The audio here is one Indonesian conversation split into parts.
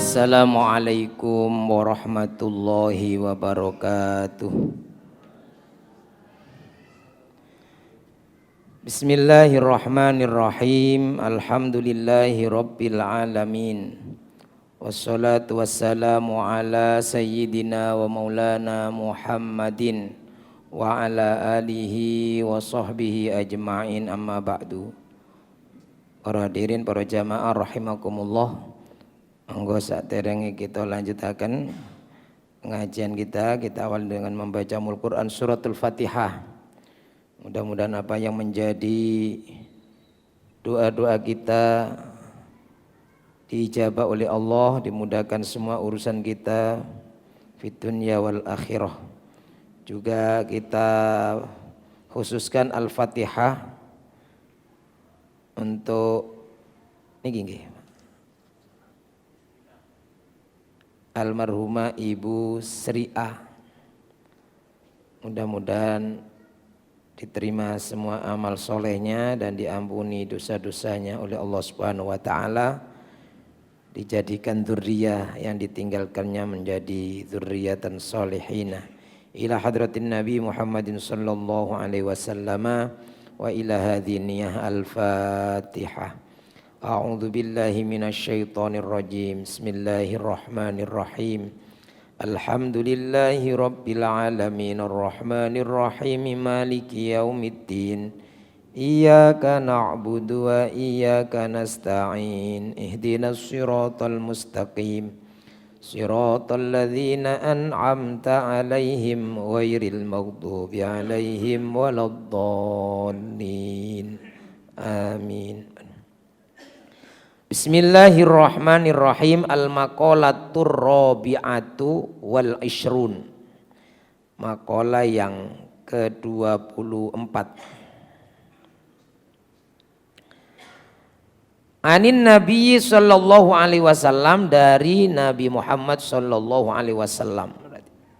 Assalamualaikum warahmatullahi wabarakatuh. Bismillahirrahmanirrahim. Alhamdulillahi rabbil alamin. Wassalatu wassalamu ala sayyidina wa maulana Muhammadin wa ala alihi wa sahbihi ajma'in, amma ba'du. Para hadirin, para jamaah rahimakumullah. Monggo saderenge kita lanjutaken pengajian kita awal dengan membaca Al-Qur'an suratul Fatihah. Mudah-mudahan apa yang menjadi doa-doa kita diijabah oleh Allah, dimudahkan semua urusan kita fid dunya wal akhirah. Juga kita khususkan Al-Fatihah untuk niki almarhumah Ibu Sri A. Mudah-mudahan diterima semua amal solehnya dan diampuni dosa-dosanya oleh Allah Subhanahu wa taala. Dijadikan dzurriyyah yang ditinggalkannya menjadi dzurriyyatan sholihina. Ila hadratin Nabi Muhammadin sallallahu alaihi wasallam wa ila hadhihi niyah al-Fatihah. A'udzu billahi minasy syaithanir rajim. Bismillahirrahmanirrahim. Alhamdulillahi rabbil alamin arrahmanir rahim maliki yaumiddin. Iyyaka na'budu wa iyyaka nasta'in. Ihdinas siratal mustaqim. Siratal ladzina an'amta 'alaihim ghairil maghdubi 'alaihim waladdallin. Amin. Bismillahirrahmanirrahim. Al-maqalatur rabi'atu wal ishrun. Maqalah yang ke-24. Anin Nabi sallallahu alaihi wasallam, dari Nabi Muhammad sallallahu alaihi wasallam.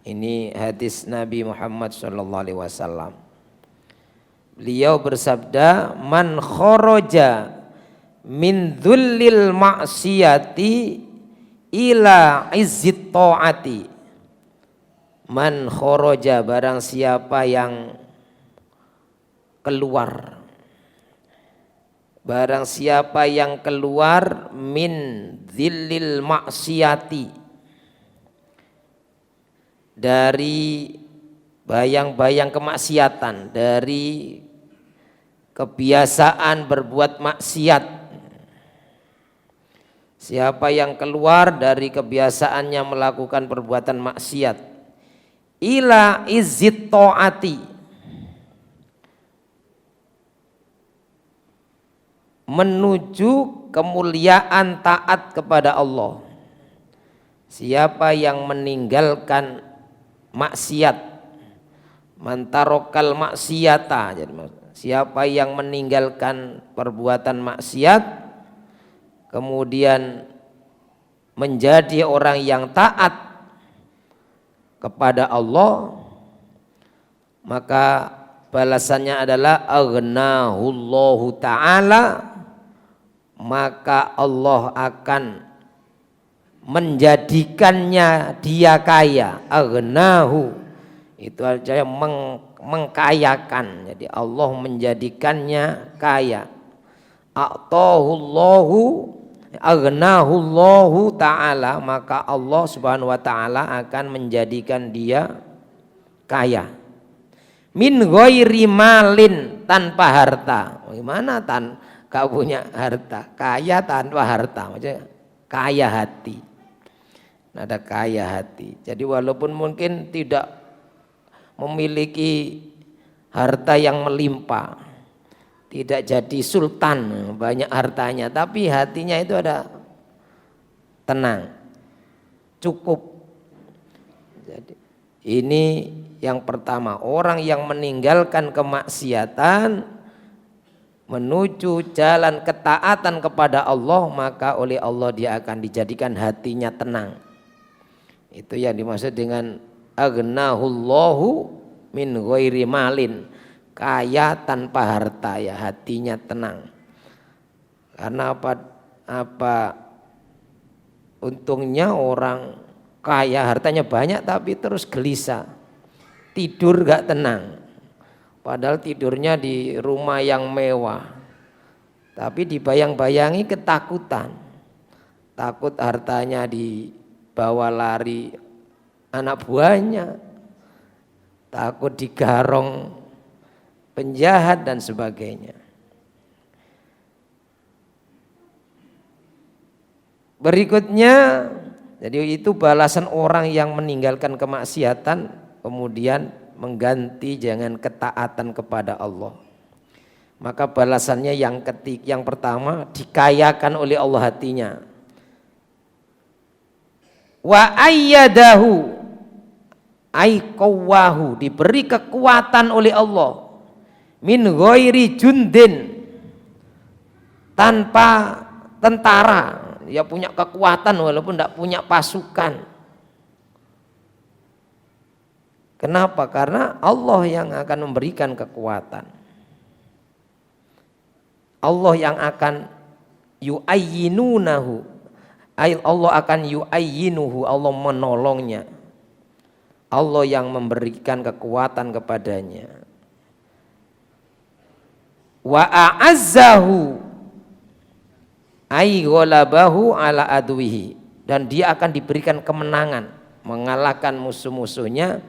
Ini hadis Nabi Muhammad sallallahu alaihi wasallam. Beliau bersabda, man kharaja min dhullil ma'siyati ila izzit ta'ati. Man kharaja, barang siapa yang keluar, barang siapa yang keluar min dhillil ma'siyati, dari bayang-bayang kemaksiatan, dari kebiasaan berbuat maksiat. Siapa yang keluar dari kebiasaannya melakukan perbuatan maksiat, ila izzit ta'ati, menuju kemuliaan taat kepada Allah. Siapa yang meninggalkan maksiat, mantarokal maksiata, siapa yang meninggalkan perbuatan maksiat kemudian menjadi orang yang taat kepada Allah, maka balasannya adalah aghnahullahu ta'ala, maka Allah akan menjadikannya dia kaya. Aghnahu itu artinya mengkayakan, jadi Allah menjadikannya kaya. A'tahullahu aghnahullahu ta'ala, maka Allah subhanahu wa ta'ala akan menjadikan dia kaya. Min ghairi malin, tanpa harta. Bagaimana kau punya harta? Kaya tanpa harta, maksudnya kaya hati. Ada kaya hati. Jadi walaupun mungkin tidak memiliki harta yang melimpah, tidak jadi sultan banyak hartanya, tapi hatinya itu ada tenang, cukup. Jadi ini yang pertama, orang yang meninggalkan kemaksiatan menuju jalan ketaatan kepada Allah, maka oleh Allah dia akan dijadikan hatinya tenang. Itu yang dimaksud dengan aghnahullahu min ghairi malin, kaya tanpa harta, ya hatinya tenang. Karena apa Untungnya orang kaya, hartanya banyak tapi terus gelisah, tidur gak tenang. Padahal tidurnya di rumah yang mewah, tapi dibayang-bayangi ketakutan. Takut hartanya dibawa lari anak buahnya, takut digarong penjahat dan sebagainya. Berikutnya, jadi itu balasan orang yang meninggalkan kemaksiatan kemudian mengganti dengan ketaatan kepada Allah. Maka balasannya yang pertama, dikayakan oleh Allah hatinya. Wa ayyadahu ay qawwahu, diberi kekuatan oleh Allah min ghairi jundin, tanpa tentara. Dia punya kekuatan walaupun tidak punya pasukan. Kenapa? Karena Allah yang akan memberikan kekuatan. Allah yang akan yu'ayyinunahu, Allah akan yu'ayyinuhu, Allah menolongnya. Allah yang memberikan kekuatan kepadanya. Wa a'azzahu ay ghalabahu ala adwihi, dan dia akan diberikan kemenangan, mengalahkan musuh-musuhnya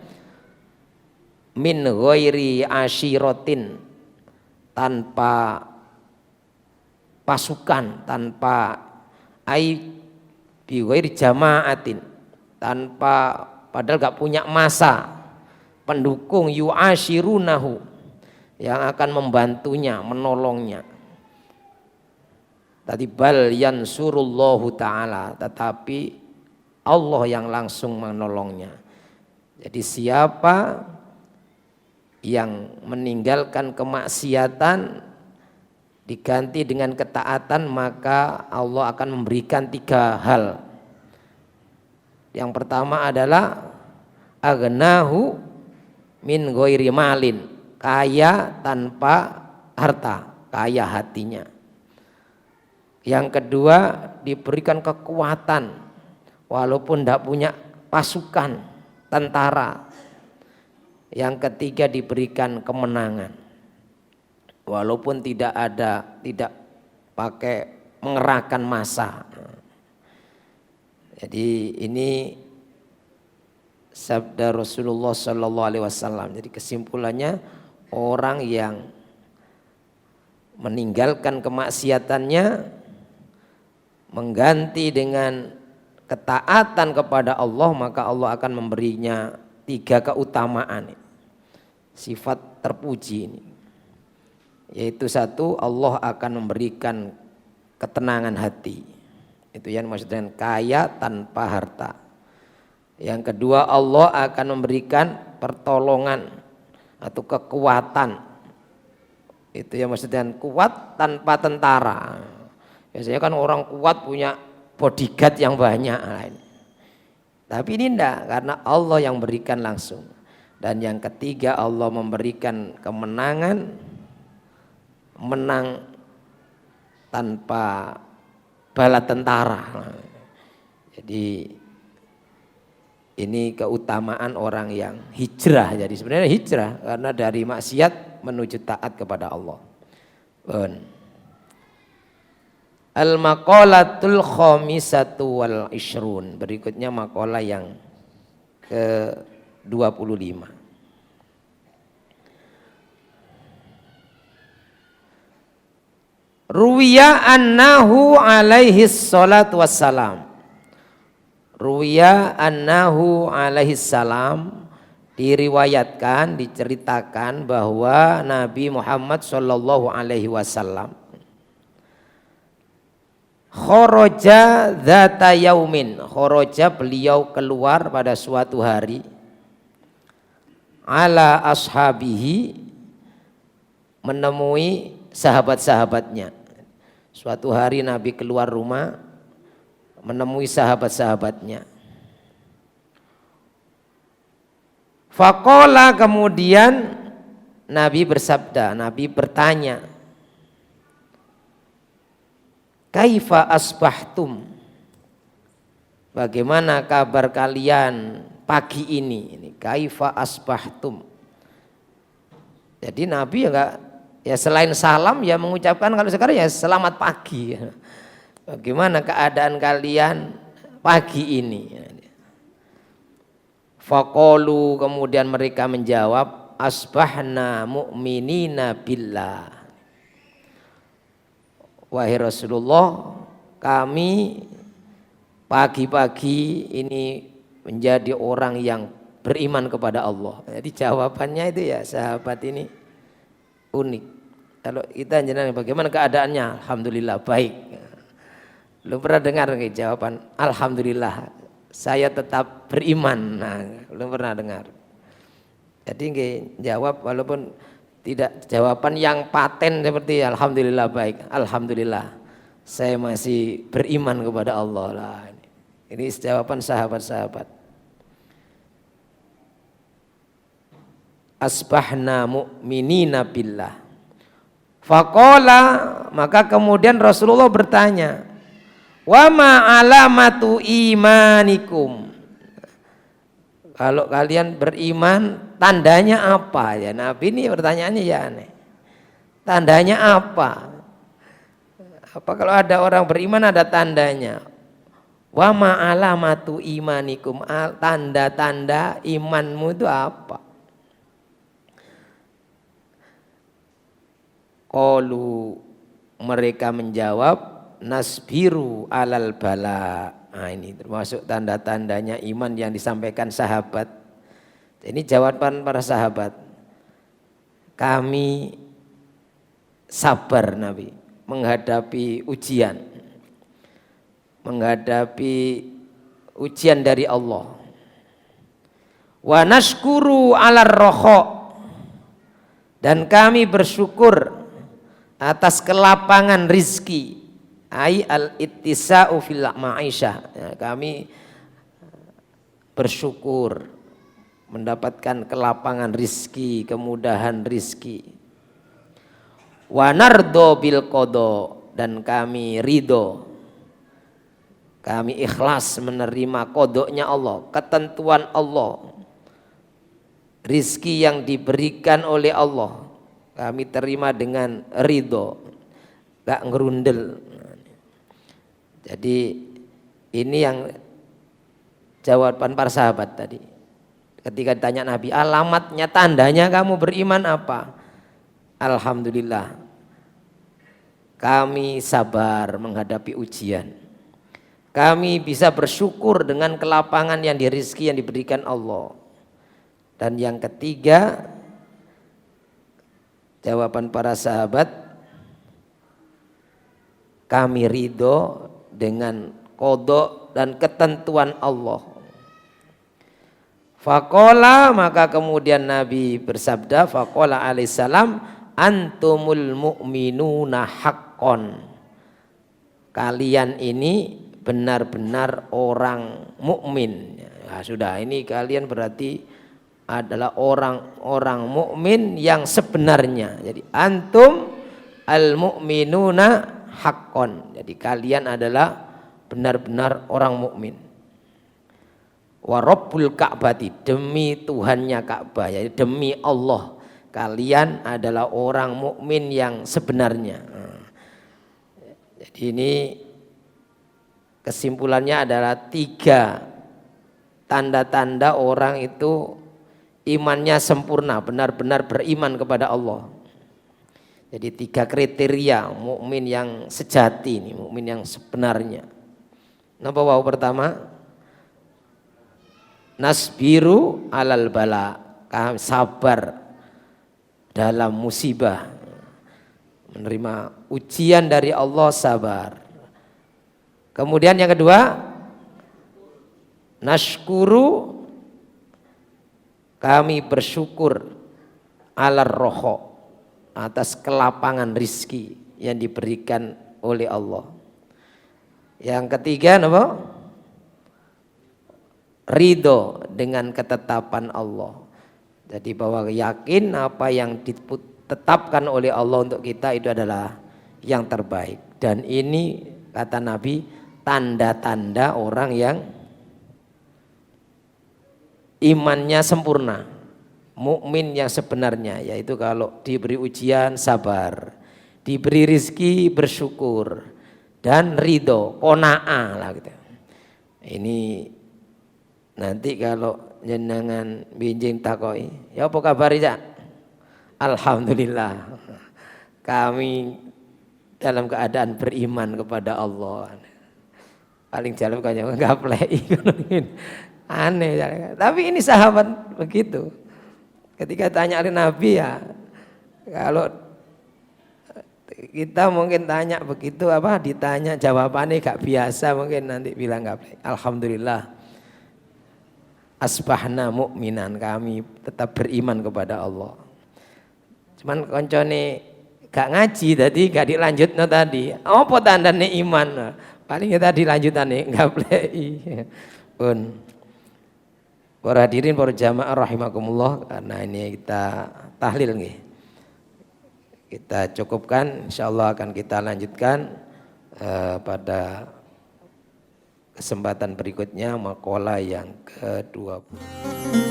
min ghairi asyiratin, tanpa pasukan, tanpa ay bi ghairi jamaatin, tanpa, padahal gak punya massa pendukung yu'ashirunahu yang akan membantunya, menolongnya. Tadi bal yansurullahu ta'ala, tetapi Allah yang langsung menolongnya. Jadi siapa yang meninggalkan kemaksiatan diganti dengan ketaatan, maka Allah akan memberikan 3 hal. Yang pertama adalah agnahu min ghairi malin, kaya tanpa harta, kaya hatinya. Yang kedua, diberikan kekuatan walaupun tidak punya pasukan tentara. Yang ketiga, diberikan kemenangan walaupun tidak pakai mengerahkan massa. Jadi ini sabda Rasulullah Sallallahu Alaihi Wasallam. Jadi kesimpulannya, orang yang meninggalkan kemaksiatannya mengganti dengan ketaatan kepada Allah, maka Allah akan memberinya 3 keutamaan, sifat terpuji ini. Yaitu 1, Allah akan memberikan ketenangan hati. Itu yang maksudnya kaya tanpa harta. Yang kedua, Allah akan memberikan pertolongan atau kekuatan. Itu yang maksudnya kuat tanpa tentara. Biasanya kan orang kuat punya bodyguard yang banyak. Tapi ini enggak, karena Allah yang berikan langsung. Dan yang ketiga, Allah memberikan kemenangan, menang tanpa bala tentara. Jadi ini keutamaan orang yang hijrah. Jadi sebenarnya hijrah karena dari maksiat menuju taat kepada Allah. Al-maqalatul khamisatu wal ishrun. Berikutnya maqalah yang ke-25. Ruwiya annahu alaihi salatu wassalam. Ruwiya annahu alaihi salam, diriwayatkan, diceritakan bahwa Nabi Muhammad sallallahu alaihi wasallam kharaja dzata yaumin, kharaja beliau keluar pada suatu hari, ala ashabihi, menemui sahabat-sahabatnya. Suatu hari Nabi keluar rumah menemui sahabat-sahabatnya. Faqala, kemudian Nabi bersabda, Nabi bertanya, kaifa asbahtum, Bagaimana kabar kalian pagi ini? Ini kaifa asbahtum. Jadi Nabi ya enggak, ya selain salam ya mengucapkan kalau sekarang ya selamat pagi. Bagaimana keadaan kalian pagi ini? Faqalu, kemudian mereka menjawab, asbahna mu'minina billah. Wahai Rasulullah, kami pagi-pagi ini menjadi orang yang beriman kepada Allah. Jadi jawabannya itu ya sahabat ini unik. Kalau kita jenengan bagaimana keadaannya? Alhamdulillah baik. Belum pernah dengar jawaban alhamdulillah saya tetap beriman. Nah, belum pernah dengar. Jadi jawab walaupun tidak jawaban yang paten seperti alhamdulillah baik, alhamdulillah saya masih beriman kepada Allah lah. Ini jawaban sahabat-sahabat. Asbahna mu'minina billah. Faqala, maka kemudian Rasulullah bertanya, wa ma alamatu imanikum. Kalau kalian beriman tandanya apa ya? Nabi ini pertanyaannya ya aneh. Tandanya apa? Apa kalau ada orang beriman ada tandanya? Wa ma alamatu imanikum. Tanda-tanda imanmu itu apa? Qalu, mereka menjawab, nasbiru alal bala. Nah, ini termasuk tanda-tandanya iman yang disampaikan sahabat. Ini jawaban para sahabat. Kami sabar Nabi menghadapi ujian. Menghadapi ujian dari Allah. Wa nashkuru alar roho. Dan kami bersyukur atas kelapangan rizki. Ai al-ittisa'u fil ma'isyah. Ya, kami bersyukur mendapatkan kelapangan rizki, kemudahan rizki. Wa nardo bil qada, dan kami ridho, kami ikhlas menerima kodoknya Allah, ketentuan Allah, rizki yang diberikan oleh Allah kami terima dengan ridho, gak ngerundel. Jadi ini yang jawaban para sahabat tadi. Ketika ditanya Nabi, alamatnya tandanya kamu beriman apa? Alhamdulillah, kami sabar menghadapi ujian. Kami bisa bersyukur dengan kelapangan yang rizki yang diberikan Allah. Dan yang ketiga, jawaban para sahabat, kami ridho dengan qada dan ketentuan Allah. Faqala, maka kemudian Nabi bersabda, faqala alaihissalam, antumul mu'minuna haqqon. Kalian ini benar-benar orang mukmin. Nah, sudah, ini kalian berarti adalah orang-orang mukmin yang sebenarnya. Jadi antum al mu'minuna haqqon. Jadi kalian adalah benar-benar orang mukmin. Wa rabbul ka'bati, demi Tuhannya Ka'bah, ya, demi Allah kalian adalah orang mukmin yang sebenarnya. Jadi ini kesimpulannya adalah 3 tanda-tanda orang itu imannya sempurna, benar-benar beriman kepada Allah. Jadi 3 kriteria mukmin yang sejati, ini mukmin yang sebenarnya. Napa wau pertama? Nasbiru alal bala, kami sabar dalam musibah, menerima ujian dari Allah, sabar. Kemudian yang kedua, nashkuru, kami bersyukur alar roho, atas kelapangan rizki yang diberikan oleh Allah. Yang ketiga apa? Ridho dengan ketetapan Allah. Jadi bahwa yakin apa yang ditetapkan oleh Allah untuk kita itu adalah yang terbaik. Dan ini kata Nabi tanda-tanda orang yang imannya sempurna, mukmin yang sebenarnya, yaitu kalau diberi ujian sabar, diberi rizki bersyukur, dan ridho, qanaah lah gitu. Ini nanti kalau jenengan binjing takoi, ya apa kabar ya? Alhamdulillah, kami dalam keadaan beriman kepada Allah. Paling jalan kaya ngaplei. Aneh. Tapi ini sahabat begitu. Ketika tanya oleh Nabi ya, kalau kita mungkin tanya begitu apa, ditanya jawabannya gak biasa, mungkin nanti bilang ngaplei. Alhamdulillah, asbahna mukminan, kami tetap beriman kepada Allah. Cuman koncone gak ngaji tadi gak dilanjutno tadi. Apa tandane iman? Paling tadi lanjutane ngaplei. Pun para hadirin para jamaah rahimakumullah, karena ini kita tahlil nggih. Kita cukupkan, insyaallah akan kita lanjutkan pada kesempatan berikutnya maqalah yang ke-20.